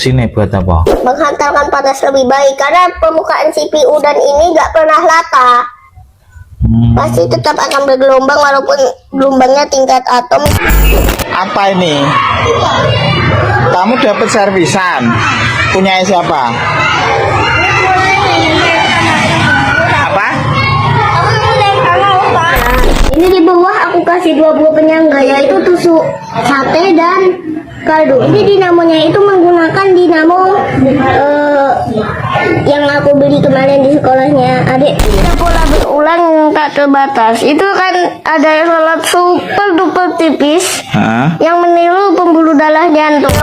Fungsinya buat apa? Menghantarkan panas lebih baik karena permukaan CPU dan ini nggak pernah rata. Pasti tetap akan bergelombang walaupun gelombangnya tingkat atom. Apa ini? Kamu dapat servisan? Punya siapa? Apa? Ini di bawah aku kasih 2 buah penyangga, yaitu tusuk sate dan kaldu. Ini dinamonya itu menggunakan dinamo yang aku beli kemarin di sekolahnya adik. Kita pola berulang yang tak terbatas. Itu kan ada relat super duper tipis yang meniru pembuluh darah jantung.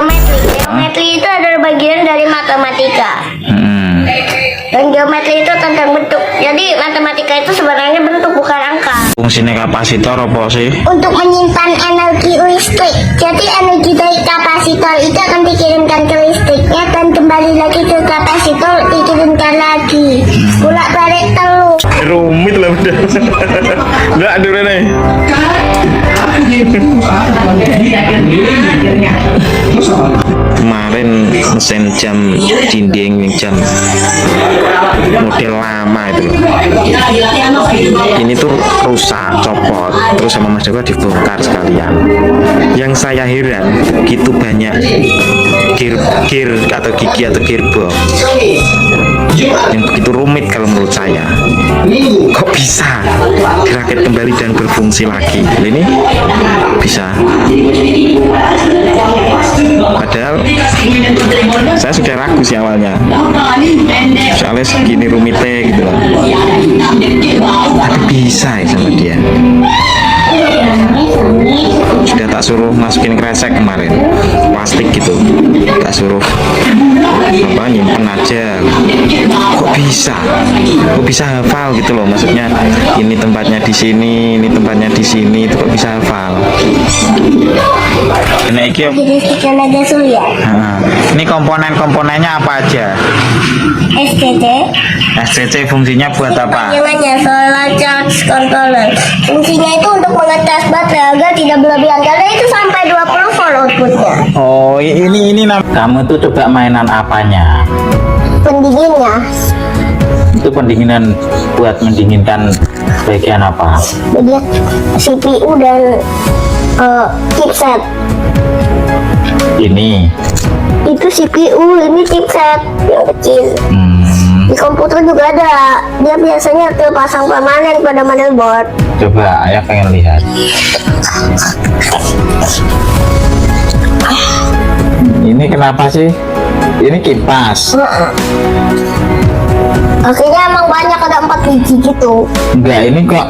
Geometri itu adalah bagian dari matematika. Dan geometri itu tentang bentuk. Jadi matematika itu sebenarnya bentuk bukan angka. Fungsinya kapasitor apa sih? Untuk menyimpan energi listrik. Jadi energi dari kapasitor itu akan dikirimkan ke listriknya dan kembali lagi ke kapasitor dikirimkan lagi. Bolak balik terus. Rumit lah udah. Enggak ada nih. Kemarin mesin jam dinding jam model lama itu loh. Ini tuh rusak, copot, terus sama Mas Dewa dibongkar sekalian. Yang saya heran gitu banyak gear atau gigi atau gearbox yang begitu rumit kalau menurut saya. Kok bisa dirakit kembali dan berfungsi lagi? Ini bisa. Padahal saya sudah ragu sih awalnya, soalnya segini rumitnya gitu loh. Tapi bisa ya sama dia. Sudah tak suruh masukin kresek kemarin, plastik gitu, tak suruh apa nyimpen aja. Kok bisa hafal gitu loh, maksudnya ini tempatnya di sini, ini tempatnya di sini, itu kok bisa hafal. Nah, ini komponen-komponennya apa aja? SCC fungsinya buat apa? Solar charge controller. Fungsinya itu untuk mengetes baterai agar tidak berlebihan karena itu sampai 20 volt outputnya. Oh, ini kamu tuh coba mainan apanya? Pendinginnya. Itu pendinginan buat mendinginkan bagian apa? Bagian CPU dan chipset. Ini. Itu CPU, ini chipset yang kecil. Di komputer juga ada. Dia biasanya terpasang permanen pada motherboard. Coba, ayah pengen lihat. Ini kenapa sih? Ini kipas. Akhirnya emang banyak, ada 4 biji gitu. Enggak, ini kok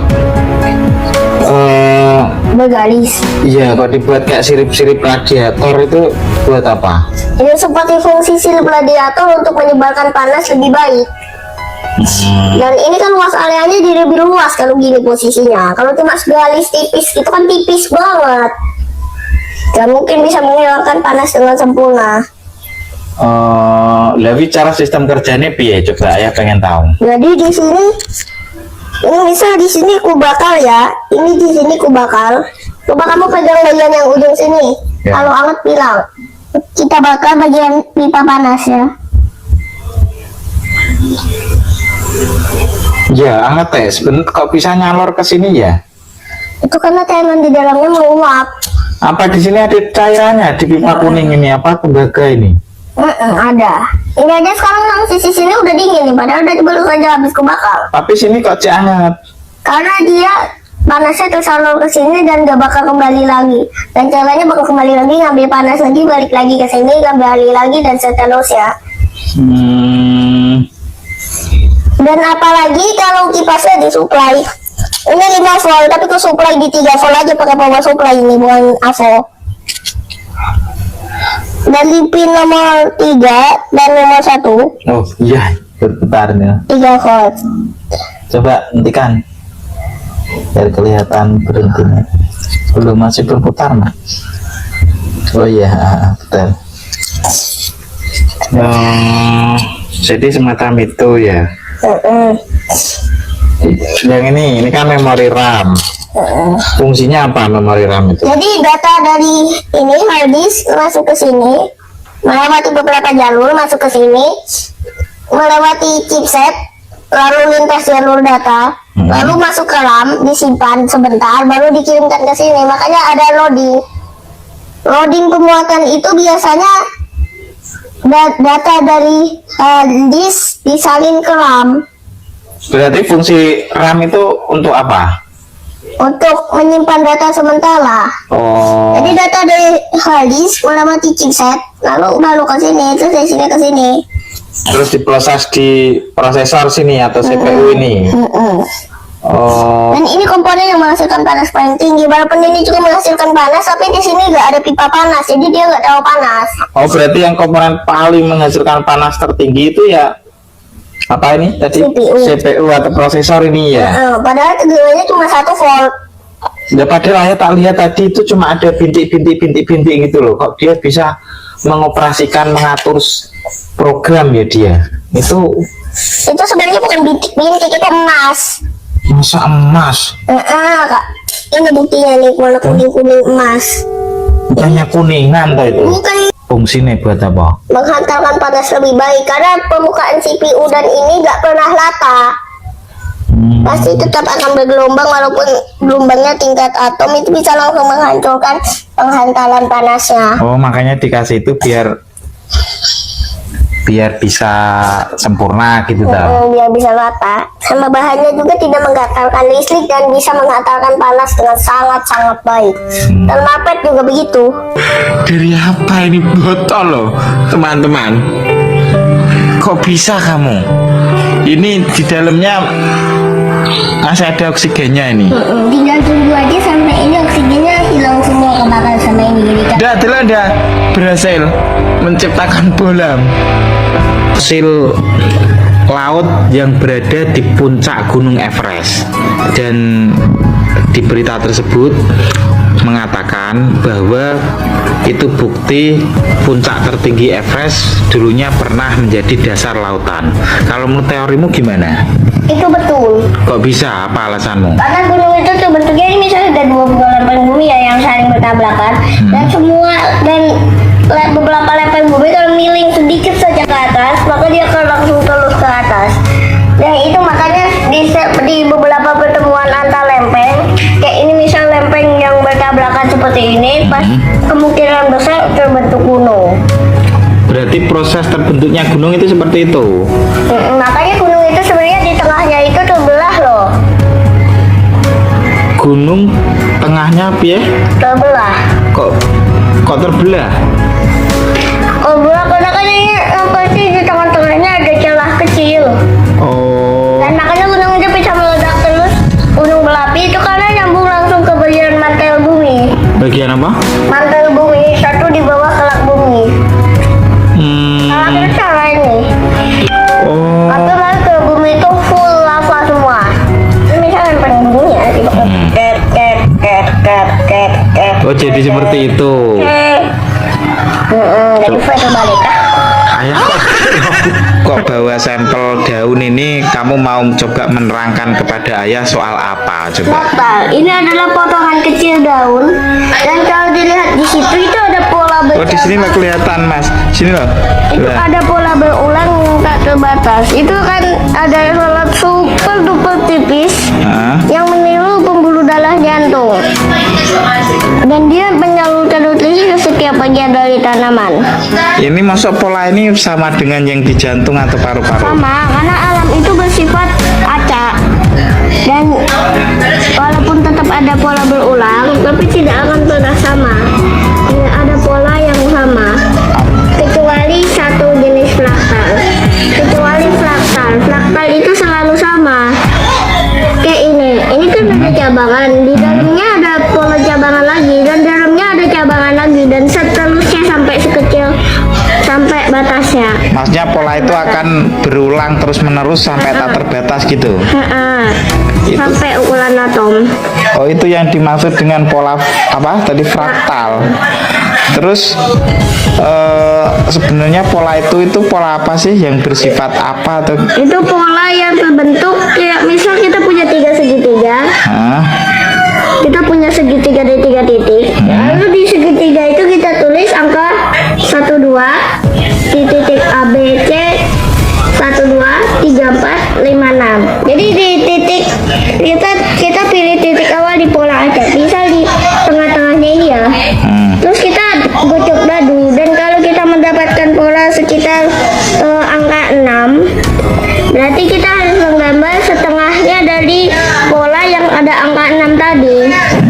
bergaris. iya, kok dibuat kayak sirip-sirip radiator itu buat apa? Ini seperti fungsi sirip radiator untuk menyebarkan panas lebih baik. Dan ini kan luas areanya jadi lebih luas kalau gini posisinya. Kalau cuma segaris tipis itu kan tipis banget. Gak mungkin bisa mengeluarkan panas dengan sempurna. Lebih cara sistem kerjanya piye? Coba ayah pengen tahu. Jadi di sini, ini misal di sini ku bakar ya. Ini di sini ku bakar. Coba kamu pegang bagian yang ujung sini. Ya. Kalau anget bilang. Kita bakar bagian pipa panas ya. Ya, anget ya. Sebenarnya kok bisa nyalor ke sini ya? Itu karena cairan di dalamnya menguap. Apa di sini ada cairannya di pipa kuning ini? Apa tembaga ini? Ada. Ini aja sekarang yang sisi sini udah dingin nih, padahal udah baru saja habis kebakar. Tapi sini kok hangat? Karena dia panasnya tersalur ke sini dan gak bakal kembali lagi. Dan caranya bakal kembali lagi, ngambil panas lagi, balik lagi ke sini, kembali lagi dan seterusnya. Dan apalagi kalau kipasnya disuplai. Ini 5 volt, tapi aku supply di 3 volt aja pakai power supply ini, bukan AVO. Dan di pin nomor 3 dan nomor 1. Oh iya, berputarnya. 3 volt. Coba hentikan biar kelihatan berhentinya. Belum, masih berputar nak. Oh iya, betul. Jadi semacam itu ya. Yang ini kan memori RAM. Fungsinya apa memori RAM itu? Jadi data dari ini hard disk masuk ke sini, melewati beberapa jalur masuk ke sini, melewati chipset, lalu lintas jalur data, lalu masuk ke RAM, disimpan sebentar, baru dikirimkan ke sini. Makanya ada loading. Loading pemuatan itu biasanya data dari disk disalin ke RAM. Berarti fungsi RAM itu untuk apa? Untuk menyimpan data sementara. Oh. Jadi data dari hard disk melewati chipset, lalu baru ke sini, terus dari sini ke sini. Terus diproses di prosesor sini atau CPU ini. Oh. Dan ini komponen yang menghasilkan panas paling tinggi. Walaupun ini juga menghasilkan panas, tapi di sini nggak ada pipa panas, jadi dia nggak terlalu panas. Oh, berarti yang komponen paling menghasilkan panas tertinggi itu ya apa ini tadi? CPU atau prosesor ini ya. Padahal tegangannya cuma 1 volt. Ya padahal tak lihat tadi itu cuma ada bintik gitu loh. Kok dia bisa mengoperasikan, mengatur program ya dia? Itu sebenarnya bukan bintik, itu emas. Masa emas? Kak. Ini buktinya nih, warna kuning emas. Bukannya kuningan tuh itu? Bukan. Fungsinya buat apa? Menghantarkan panas lebih baik, karena permukaan CPU dan ini nggak pernah rata. Pasti tetap akan bergelombang, walaupun gelombangnya tingkat atom itu bisa langsung menghancurkan penghantaran panasnya. Oh, makanya dikasih itu biar bisa sempurna gitu dah. Biar bisa rata. Sama bahannya juga tidak menggatalkan listrik dan bisa menghantarkan panas dengan sangat-sangat baik. Dan mapet juga begitu. Dari apa ini botol loh, teman-teman? Kok bisa kamu? Ini di dalamnya masih ada oksigennya ini. Tinggal tunggu aja sampai ini oksigennya hilang semua, kebakar sama ini. Udah berhasil menciptakan bola. Fosil laut yang berada di puncak Gunung Everest, dan di berita tersebut mengatakan bahwa itu bukti puncak tertinggi Everest dulunya pernah menjadi dasar lautan. Kalau menurut teorimu gimana? Itu betul. Kok bisa? Apa alasanmu? Karena gunung itu tuh bentuknya ini misalnya ada 2 lempeng bumi ya yang saling bertabrakan, dan beberapa lempeng bumi kalau miring sedikit saja ke atas, maka dia akan langsung terus ke atas. Dan itu makanya di beberapa pertemuan antar lempeng, kayak ini misal lempeng yang bertabrakan seperti ini, pas kemungkinan besar terbentuk gunung. Berarti proses terbentuknya gunung itu seperti itu. Makanya gunung itu sebenarnya di tengahnya itu terbelah loh. Gunung tengahnya apa ya? Terbelah. Kok terbelah? Terbelah karena kan ini pasti di tengah-tengahnya ada celah kecil. Oh. Dan makanya gunung itu bisa meledak terus. Gunung berapi itu karena nyambung langsung ke bagian mantel bumi. Bagian apa? Mantel bumi, satu di bawah kelak bumi. Kelaknya salah ini. Oh. Tapi malah ke bumi itu full lava semua. Ini misalnya lempeng bumi ya, Oh, jadi seperti itu. Jadi foto balik. Ayah kok bawa sampel daun ini, kamu mau coba menerangkan kepada ayah soal apa coba? Total, ini adalah potongan kecil daun, dan kalau dilihat di situ itu ada pola Oh, di sini nggak kelihatan, Mas. Sini loh. Itu ada pola berulang yang tak terbatas. Itu kan ada selat super duper tipis yang meniru pembuluh darah jantung. Dan dia menyalurkan nutrisi ke setiap bagian dari tanaman. Ini masuk pola ini sama dengan yang di jantung atau paru-paru? Sama, karena alam itu bersifat acak. Dan walaupun tetap ada pola berulang, tapi tidak akan pernah sama. Tidak ada pola yang sama, kecuali satu jenis fraktal. Kecuali fraktal itu selalu sama. Kayak ini kan ada cabangan, di dalamnya ada pola cabangan lagi, dan dalamnya ada cabangan lagi, dan seterusnya sampai sekecil sampai batasnya. Maksudnya pola itu akan berulang terus menerus sampai tak terbatas gitu. Sampai ukuran atom. Oh, itu yang dimaksud dengan pola apa tadi, fraktal. Terus sebenarnya pola itu pola apa sih, yang bersifat apa tuh? Itu pola yang terbentuk kayak misal kita punya 3 segitiga. Kita punya segitiga dari 3 titik. Lalu di segitiga itu kita tulis angka 1 2 di titik ABC 1 2 3 4 5 6. Jadi di titik kita pilih titik awal di pola aja, bisa di tengah-tengahnya ini ya. Terus kita gocok dadu, dan kalau kita mendapatkan pola sekitar angka 6, berarti kita harus menggambar setengahnya dari pola yang ada angka 6 tadi.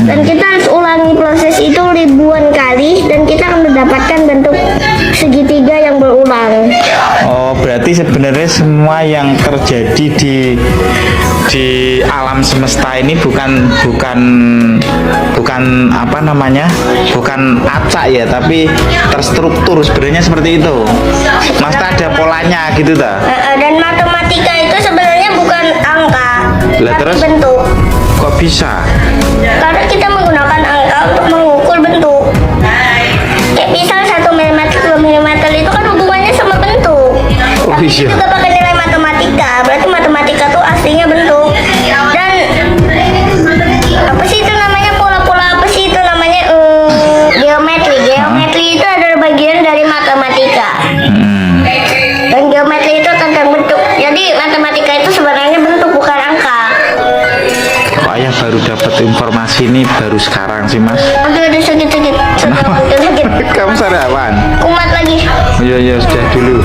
Dan kita harus ulangi proses itu ribuan kali, dan kita akan mendapatkan bentuk segitiga yang berulang. Oh, berarti sebenarnya semua yang terjadi di alam semesta ini bukan apa namanya? Bukan acak ya, tapi terstruktur sebenarnya seperti itu. Maksudnya ada polanya gitu ta? Dan matematika itu sebenarnya bukan angka, Lah, tapi terus? bentuk. Kok bisa? Karena kita menggunakan angka untuk mengukur bentuk. Kayak misal 1 mm 2 mm itu kan hubungannya sama bentuk. Oh, Tapi iya. juga pakai nilai matematika. Berarti matematika tuh aslinya bentuk. Dan apa sih itu namanya, pola-pola apa sih itu namanya, geometri. Geometri itu adalah bagian dari matematika. Dan geometri itu tentang bentuk. Jadi matematika itu sebenarnya bentuk, bukan angka. Kok ayah baru dapat informasi ini baru sekarang sih, Mas? Aduh, sakit. Sakit. Kamu sarapan? Kumat lagi. Iya, sudah dulu.